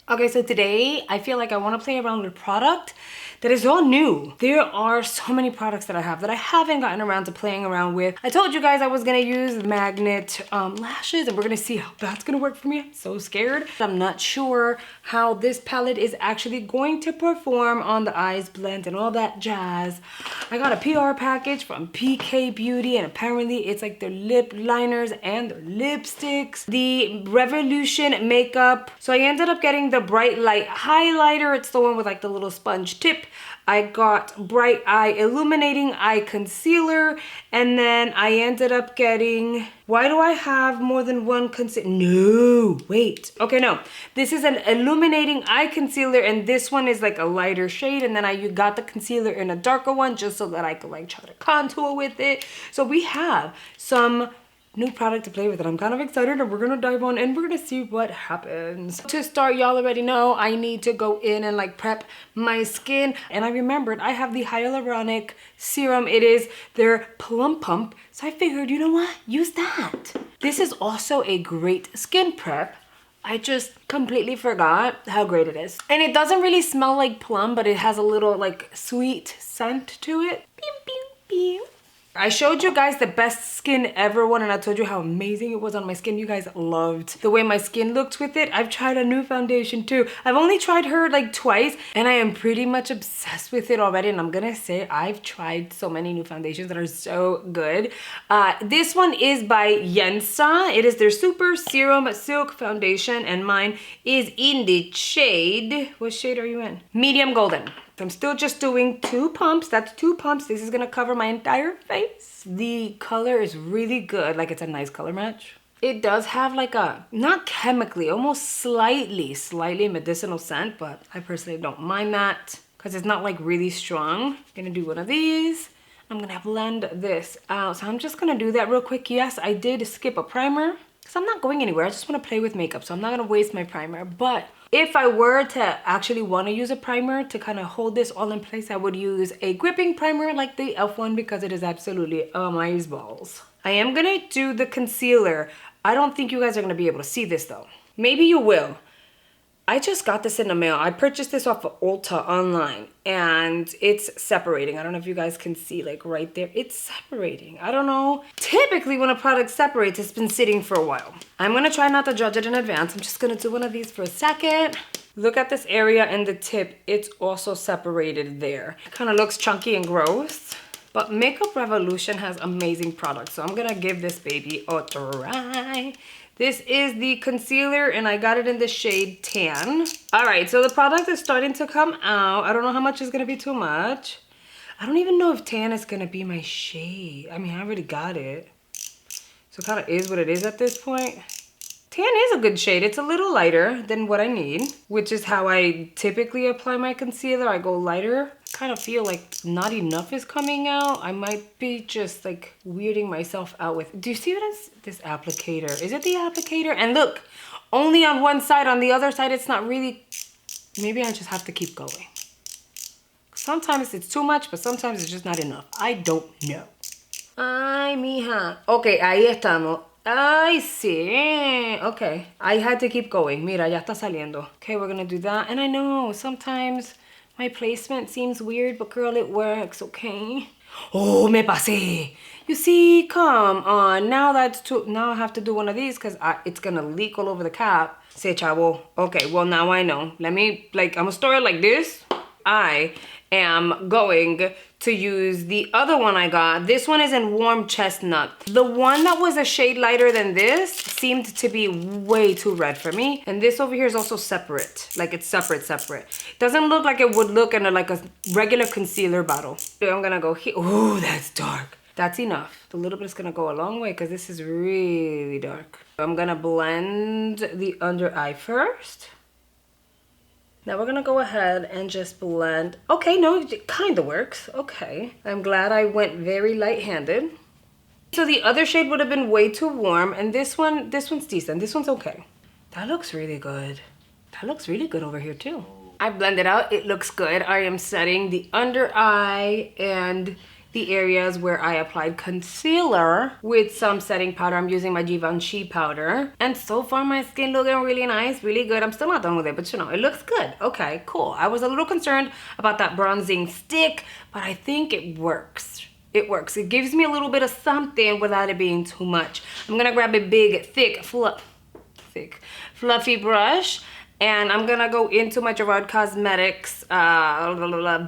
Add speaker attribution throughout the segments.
Speaker 1: Okay, so today I feel like I want to play around with a product that is all new. There are so many products that I have that I haven't gotten around to playing around with. I told you guys I was gonna use Magnet lashes, and we're gonna see how that's gonna work for me. I'm so scared. I'm not sure how this palette is actually going to perform on the eyes blend and all that jazz. I got a PR package from PK Beauty, and apparently it's like their lip liners and their lipsticks. The Revolution makeup. So I ended up getting the Bright Light highlighter. It's the one with like the little sponge tip. I got Bright Eye Illuminating Eye Concealer, and then I ended up getting, why do I have more than one concealer? No, wait. Okay, no. This is an Illuminating Eye Concealer, and this one is like a lighter shade, and then I got the concealer in a darker one just so that I could like try to contour with it. So we have some new product to play with, and I'm kind of excited, and we're gonna dive on and we're gonna see what happens. To start, y'all already know I need to go in and like prep my skin, and I remembered I have the hyaluronic serum. It is their plum pump, so I figured, you know what, use that. This is also a great skin prep. I just completely forgot how great it is, and it doesn't really smell like plum, but it has a little like sweet scent to it. Pew, pew, pew. I showed you guys the best skin ever one, and I told you how amazing it was on my skin. You guys loved the way my skin looked with it. I've tried a new foundation too. I've only tried her like twice, and I am pretty much obsessed with it already, and I'm gonna say I've tried so many new foundations that are so good. This one is by Yensa. It is their Super Serum Silk Foundation, and mine is in the shade, what shade are you in? Medium Golden. I'm still just doing 2 pumps. That's 2 pumps. This is gonna cover my entire face. The color is really good. Like, it's a nice color match. It does have like a, not chemically, almost slightly medicinal scent, but I personally don't mind that because it's not like really strong. I'm gonna do one of these. I'm gonna blend this out. So I'm just gonna do that real quick. Yes, I did skip a primer because I'm not going anywhere. I just wanna play with makeup, so I'm not gonna waste my primer. But if I were to actually want to use a primer to kind of hold this all in place, I would use a gripping primer like the e.l.f. one because it is absolutely amazeballs. I am going to do the concealer. I don't think you guys are going to be able to see this though. Maybe you will. I just got this in the mail. I purchased this off of Ulta online, and it's separating. I don't know if you guys can see like right there. It's separating. I don't know. Typically when a product separates, it's been sitting for a while. I'm gonna try not to judge it in advance. I'm just gonna do one of these for a second. Look at this area and the tip. It's also separated there. It kind of looks chunky and gross. But Makeup Revolution has amazing products, so I'm gonna give this baby a try. This is the concealer, and I got it in the shade Tan. All right, so the product is starting to come out. I don't know how much is gonna be too much. I don't even know if Tan is gonna be my shade. I mean, I already got it. So it kind of is what it is at this point. Tan is a good shade. It's a little lighter than what I need, which is how I typically apply my concealer. I go lighter. I kind of feel like not enough is coming out. I might be just like weirding myself out with, do you see what is this applicator? Is it the applicator? And look, only on one side. On the other side, it's not really, maybe I just have to keep going. Sometimes it's too much, but sometimes it's just not enough. I don't know. Ay, mija. Okay, ahí estamos. I see. Okay, I had to keep going. Mira, ya está saliendo. Okay, we're gonna do that. And I know sometimes my placement seems weird, but girl, it works, okay? Oh, me pasé. You see, come on. Now that's too, now I have to do one of these because it's gonna leak all over the cap. Say, chavo. Okay, well, now I know. Let me, like, I'm gonna store it like this. I am going to use the other one I got. This one is in Warm Chestnut. The one that was a shade lighter than this seemed to be way too red for me. And this over here is also separate. Like, it's separate. It doesn't look like it would look in like a regular concealer bottle. So I'm gonna go here. Oh, that's dark. That's enough. The little bit is gonna go a long way because this is really dark. I'm gonna blend the under eye first. Now we're gonna go ahead and just blend. Okay, no, it kind of works. Okay, I'm glad I went very light-handed. So the other shade would have been way too warm, and this one's decent. This one's okay. That looks really good. That looks really good over here too. I blended out, it looks good. I am setting the under eye and the areas where I applied concealer with some setting powder. I'm using my Givenchy powder. And so far my skin looking really nice, really good. I'm still not done with it, but you know, it looks good. Okay, cool. I was a little concerned about that bronzing stick, but I think it works. It works. It gives me a little bit of something without it being too much. I'm gonna grab a big, thick, fluffy brush, and I'm gonna go into my Gerard Cosmetics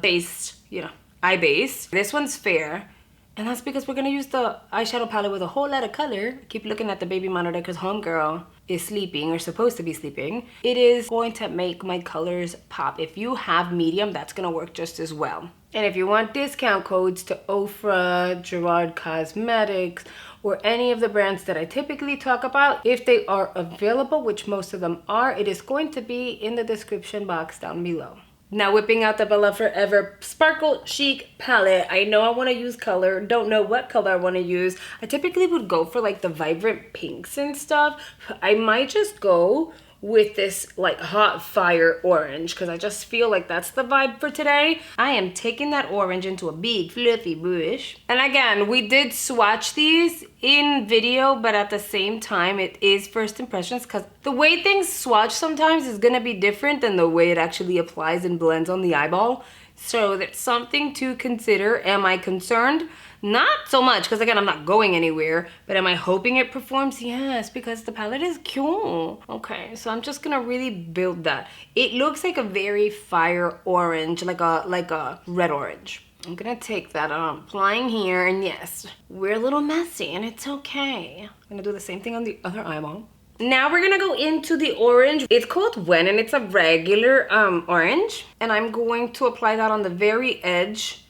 Speaker 1: base, you know, eye base. This one's fair, and that's because we're gonna use the eyeshadow palette with a whole lot of color. I keep looking at the baby monitor because homegirl is sleeping or supposed to be sleeping. It is going to make my colors pop. If you have medium, that's gonna work just as well. And if you want discount codes to Ofra, Gerard Cosmetics, or any of the brands that I typically talk about, if they are available, which most of them are, it is going to be in the description box down below. Now whipping out the Bella Forever Sparkle Chic palette. I know I want to use color, don't know what color I want to use. I typically would go for like the vibrant pinks and stuff. I might just go with this like hot fire orange because I just feel like that's the vibe for today. I am taking that orange into a big fluffy brush. And again, we did swatch these in video, but at the same time it is first impressions because the way things swatch sometimes is gonna be different than the way it actually applies and blends on the eyeball. So that's something to consider. Am I concerned? Not so much, because again, I'm not going anywhere, but am I hoping it performs? Yes, because the palette is cute. Okay, so I'm just gonna really build that. It looks like a very fire orange, like a red orange. I'm gonna take that I'm applying here, and yes, we're a little messy, and it's okay. I'm gonna do the same thing on the other eyeball. Now we're gonna go into the orange. It's called When, and it's a regular orange, and I'm going to apply that on the very edge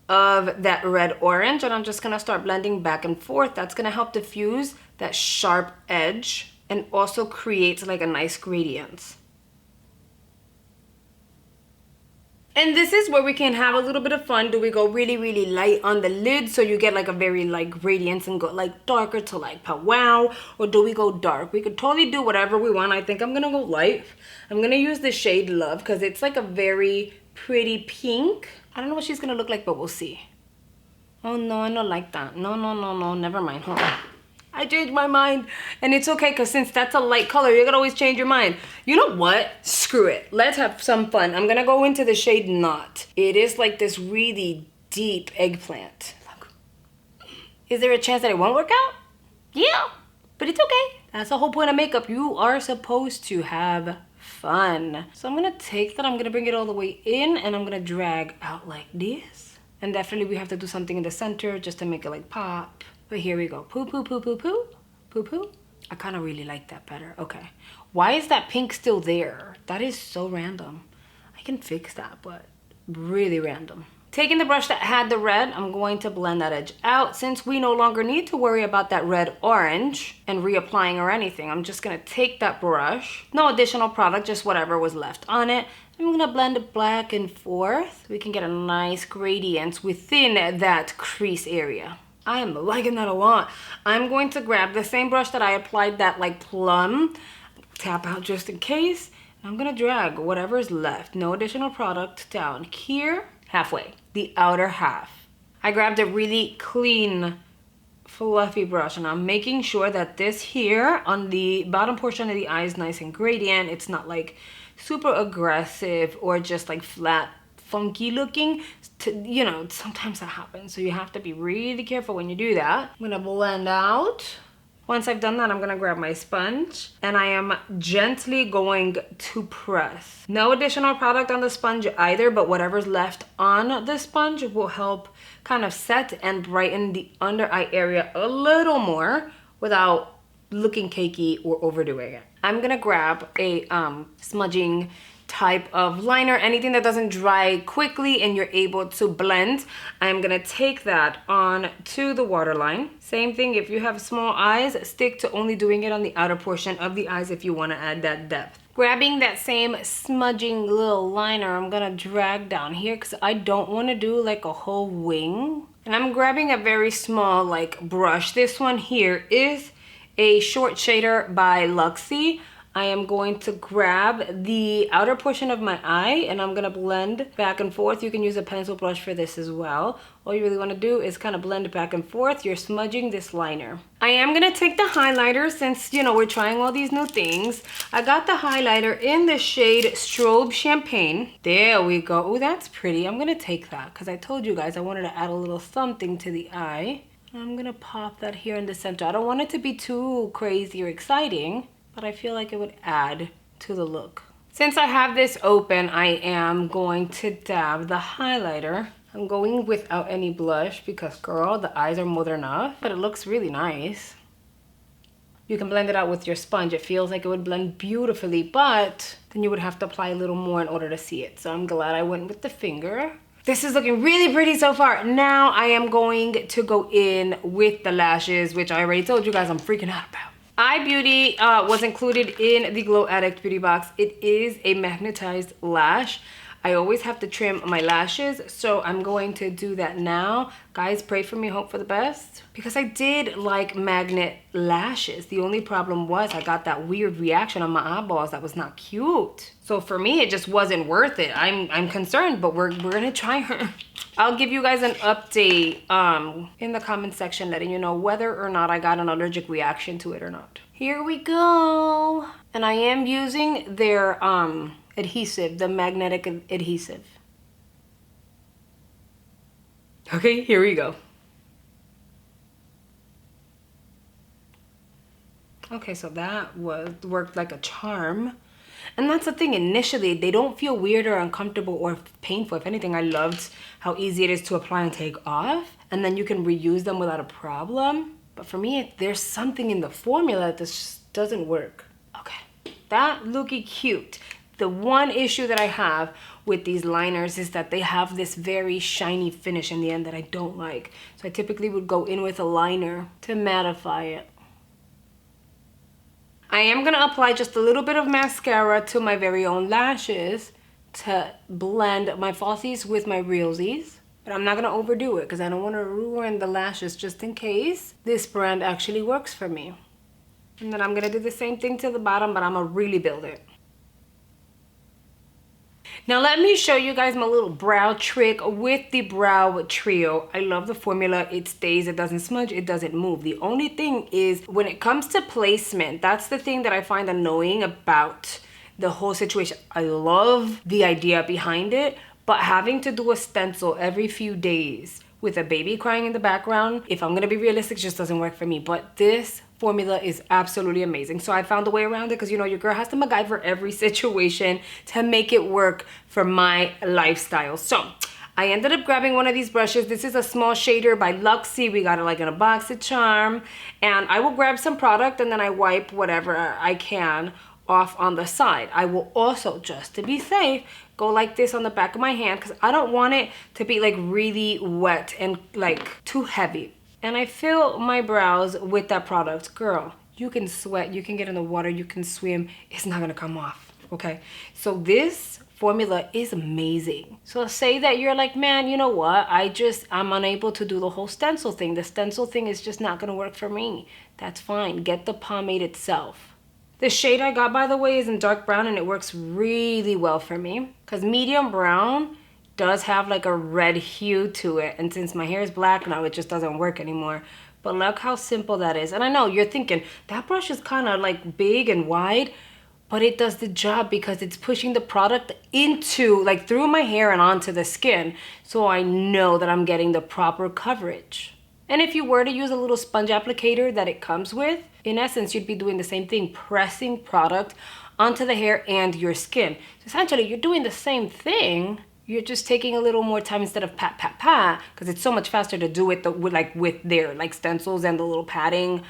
Speaker 1: of that red orange, and I'm just gonna start blending back and forth. That's gonna help diffuse that sharp edge and also create like a nice gradient. And this is where we can have a little bit of fun. Do we go really, really light on the lid so you get like a very light gradient and go like darker to like powwow? Or do we go dark? We could totally do whatever we want. I think I'm gonna go light. I'm gonna use the shade Love because it's like a very pretty pink. I don't know what she's gonna look like, but we'll see. Oh no, I don't like that. No, never mind. Hold on. I changed my mind, and it's okay because since that's a light color, you can always change your mind. You know what? Screw it. Let's have some fun. I'm gonna go into the shade Not. It is like this really deep eggplant. Is there a chance that it won't work out? Yeah, but it's okay. That's the whole point of makeup. You are supposed to have fun. So I'm gonna take that, I'm gonna bring it all the way in, and I'm gonna drag out like this. And definitely we have to do something in the center just to make it like pop. But here we go. Poo, poo, poo, poo, poo, poo, poo. I kind of really like that better. Okay. Why is that pink still there? That is so random. I can fix that, but really random. Taking the brush that had the red, I'm going to blend that edge out since we no longer need to worry about that red orange and reapplying or anything. I'm just gonna take that brush, no additional product, just whatever was left on it. I'm gonna blend it back and forth. We can get a nice gradient within that crease area. I am liking that a lot. I'm going to grab the same brush that I applied that like plum, tap out just in case. I'm gonna drag whatever is left, no additional product, down here, halfway, the outer half. I grabbed a really clean, fluffy brush, and I'm making sure that this here on the bottom portion of the eye is nice and gradient. It's not like super aggressive or just like flat, funky looking. You know, sometimes that happens, so you have to be really careful when you do that. I'm gonna blend out. Once I've done that, I'm gonna grab my sponge, and I am gently going to press. No additional product on the sponge either, but whatever's left on the sponge will help kind of set and brighten the under eye area a little more without looking cakey or overdoing it. I'm gonna grab a smudging type of liner, anything that doesn't dry quickly and you're able to blend. I'm gonna take that on to the waterline. Same thing, if you have small eyes, stick to only doing it on the outer portion of the eyes if you want to add that depth. Grabbing that same smudging little liner, I'm gonna drag down here because I don't want to do like a whole wing. And I'm grabbing a very small like brush. This one here is a short shader by Luxie. I am going to grab the outer portion of my eye and I'm gonna blend back and forth. You can use a pencil brush for this as well. All you really wanna do is kind of blend it back and forth. You're smudging this liner. I am gonna take the highlighter since, you know, we're trying all these new things. I got the highlighter in the shade Strobe Champagne. There we go. Oh, that's pretty. I'm gonna take that because I told you guys I wanted to add a little something to the eye. I'm gonna pop that here in the center. I don't want it to be too crazy or exciting, but I feel like it would add to the look. Since I have this open, I am going to dab the highlighter. I'm going without any blush because, girl, the eyes are more than enough, but it looks really nice. You can blend it out with your sponge. It feels like it would blend beautifully, but then you would have to apply a little more in order to see it. So I'm glad I went with the finger. This is looking really pretty so far. Now I am going to go in with the lashes, which I already told you guys I'm freaking out about. Eyebeauty was included in the Glow Addict Beauty Box. It is a magnetized lash. I always have to trim my lashes, so I'm going to do that now. Guys, pray for me, hope for the best. Because I did like magnet lashes. The only problem was I got that weird reaction on my eyeballs that was not cute. So for me, it just wasn't worth it. I'm concerned, but we're gonna try her. I'll give you guys an update in the comment section letting you know whether or not I got an allergic reaction to it or not. Here we go. And I am using their adhesive, the magnetic adhesive. Okay, here we go. Okay, so that worked like a charm. And that's the thing, initially, they don't feel weird or uncomfortable or painful. If anything, I loved how easy it is to apply and take off. And then you can reuse them without a problem. But for me, there's something in the formula that just doesn't work. Okay, that looky cute. The one issue that I have with these liners is that they have this very shiny finish in the end that I don't like. So I typically would go in with a liner to mattify it. I am gonna apply just a little bit of mascara to my very own lashes to blend my falsies with my realsies. But I'm not gonna overdo it because I don't wanna ruin the lashes just in case this brand actually works for me. And then I'm gonna do the same thing to the bottom, but I'm gonna really build it. Now let me show you guys my little brow trick with the Brow Trio. I love the formula. It stays, it doesn't smudge, it doesn't move. The only thing is when it comes to placement, that's the thing that I find annoying about the whole situation. I love the idea behind it, but having to do a stencil every few days with a baby crying in the background, if I'm gonna be realistic, just doesn't work for me. But this formula is absolutely amazing. So I found a way around it because, you know, your girl has to MacGyver every situation to make it work for my lifestyle. So I ended up grabbing one of these brushes. This is a small shader by Luxie. We got it like in a BoxyCharm. And I will grab some product and then I wipe whatever I can off on the side. I will also, just to be safe, go like this on the back of my hand because I don't want it to be like really wet and like too heavy. And I fill my brows with that product. Girl, you can sweat, you can get in the water, you can swim. It's not gonna come off, okay? So this formula is amazing. So say that you're like, man, you know what? I'm unable to do the whole stencil thing. The stencil thing is just not gonna work for me. That's fine, get the pomade itself. The shade I got, by the way, is in dark brown and it works really well for me because medium brown does have like a red hue to it, and since my hair is black now, it just doesn't work anymore. But look how simple that is. And I know you're thinking that brush is kind of like big and wide, but it does the job because it's pushing the product into like through my hair and onto the skin, so I know that I'm getting the proper coverage. And if you were to use a little sponge applicator that it comes with, in essence you'd be doing the same thing, pressing product onto the hair and your skin. So essentially you're doing the same thing. You're just taking a little more time instead of pat, pat, pat, because it's so much faster to do it with their like stencils and the little padding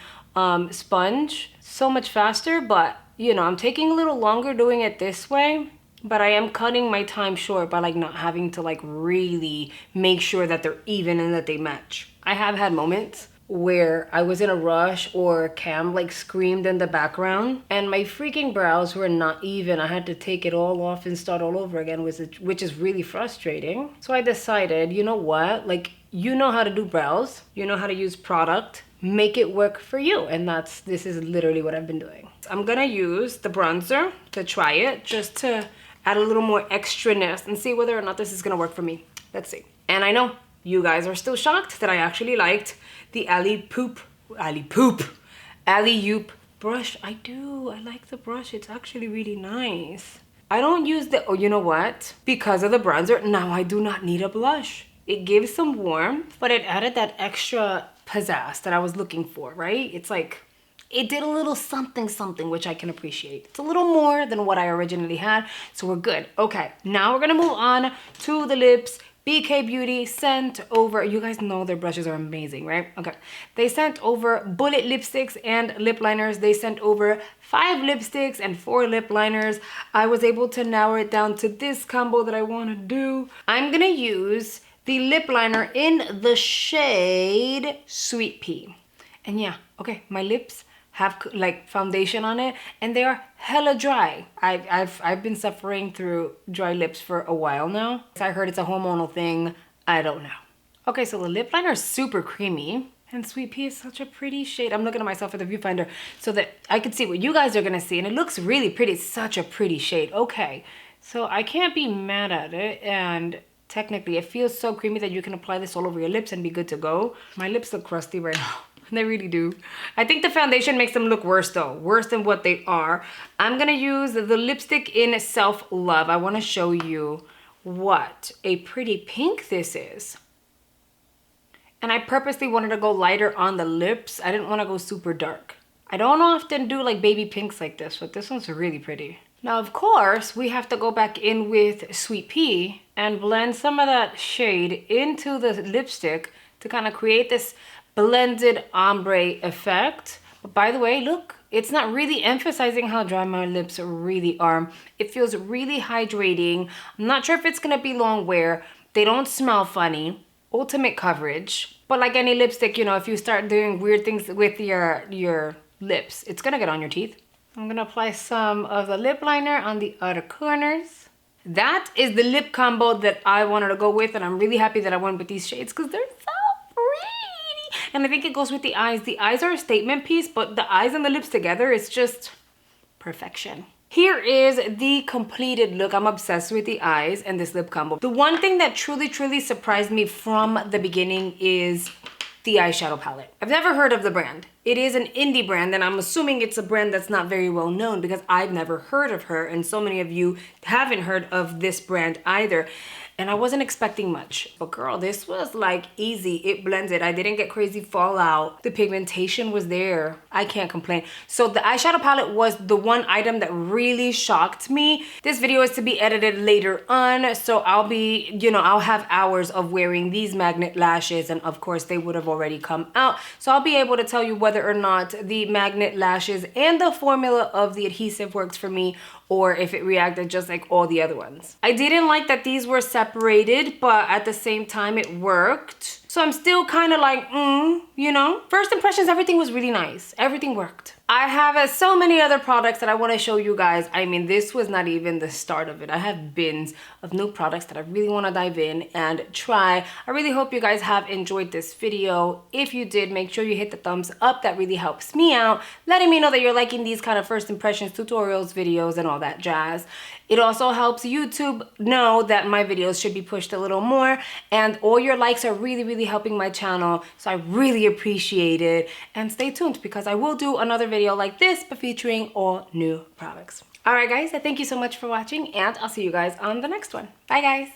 Speaker 1: sponge. So much faster, but you know, I'm taking a little longer doing it this way, but I am cutting my time short by like not having to like really make sure that they're even and that they match. I have had moments where I was in a rush or Cam like screamed in the background and my freaking brows were not even. I had to take it all off and start all over again, which is really frustrating. So I decided, you know what, like, you know how to do brows, you know how to use product, make it work for you. And this is literally what I've been doing. I'm gonna use the bronzer to try it, just to add a little more extraness and see whether or not this is gonna work for me. Let's see. And I know you guys are still shocked that I actually liked the Alley Oop brush. I do, I like the brush. It's actually really nice. I don't use the, oh, you know what? Because of the bronzer, now I do not need a blush. It gives some warmth, but it added that extra pizzazz that I was looking for, right? It's like, it did a little something, which I can appreciate. It's a little more than what I originally had, so we're good. Okay, now we're gonna move on to the lips. bkbeauty sent over, you guys know their brushes are amazing, right? Okay, they sent over bullet lipsticks and lip liners. They sent over 5 lipsticks and 4 lip liners. I was able to narrow it down to this combo that I want to do. I'm gonna use the lip liner in the shade Sweet Pea. And yeah, okay, my lips have like foundation on it and they are hella dry. I've been suffering through dry lips for a while now. I heard it's a hormonal thing. I don't know. Okay, so the lip liner is super creamy and Sweet Pea is such a pretty shade. I'm looking at myself at the viewfinder so that I could see what you guys are gonna see, and it looks really pretty. It's such a pretty shade. Okay, so I can't be mad at it, and technically it feels so creamy that you can apply this all over your lips and be good to go. My lips look crusty right now. They really do. I think the foundation makes them look worse though, worse than what they are. I'm gonna use the lipstick in Self Love. I wanna show you what a pretty pink this is. And I purposely wanted to go lighter on the lips. I didn't wanna go super dark. I don't often do like baby pinks like this, but this one's really pretty. Now, of course, we have to go back in with Sweet Pea and blend some of that shade into the lipstick to kind of create this blended ombre effect. But by the way, look, it's not really emphasizing how dry my lips really are. It feels really hydrating. I'm not sure if it's gonna be long wear. They don't smell funny. Ultimate coverage. But like any lipstick, you know, if you start doing weird things with your lips, it's gonna get on your teeth. I'm gonna apply some of the lip liner on the outer corners. That is the lip combo that I wanted to go with, and I'm really happy that I went with these shades because they're so pretty. And I think it goes with the eyes. The eyes are a statement piece, but the eyes and the lips together, it's just perfection. Here is the completed look. I'm obsessed with the eyes and this lip combo. The one thing that truly surprised me from the beginning is the eyeshadow palette. I've never heard of the brand. It is an indie brand, and I'm assuming it's a brand that's not very well known because I've never heard of her, and so many of you haven't heard of this brand either. And I wasn't expecting much, but girl, this was like easy. It blended. I didn't get crazy fallout. The pigmentation was there. I can't complain. So the eyeshadow palette was the one item that really shocked me. This video is to be edited later on, so I'll be, you know, I'll have hours of wearing these magnet lashes, and of course they would have already come out. So I'll be able to tell you whether or not the magnet lashes and the formula of the adhesive works for me, or if it reacted just like all the other ones. I didn't like that these were separated, but at the same time it worked. So I'm still kind of like, you know? First impressions, everything was really nice. Everything worked. I have so many other products that I want to show you guys. I mean, this was not even the start of it. I have bins of new products that I really want to dive in and try. I really hope you guys have enjoyed this video. If you did, make sure you hit the thumbs up. That really helps me out, letting me know that you're liking these kind of first impressions, tutorials, videos, and all that jazz. It also helps YouTube know that my videos should be pushed a little more, and all your likes are really helping my channel, so I really appreciate it. And stay tuned because I will do another video like this but featuring all new products. All right guys, I thank you so much for watching, and I'll see you guys on the next one. Bye guys.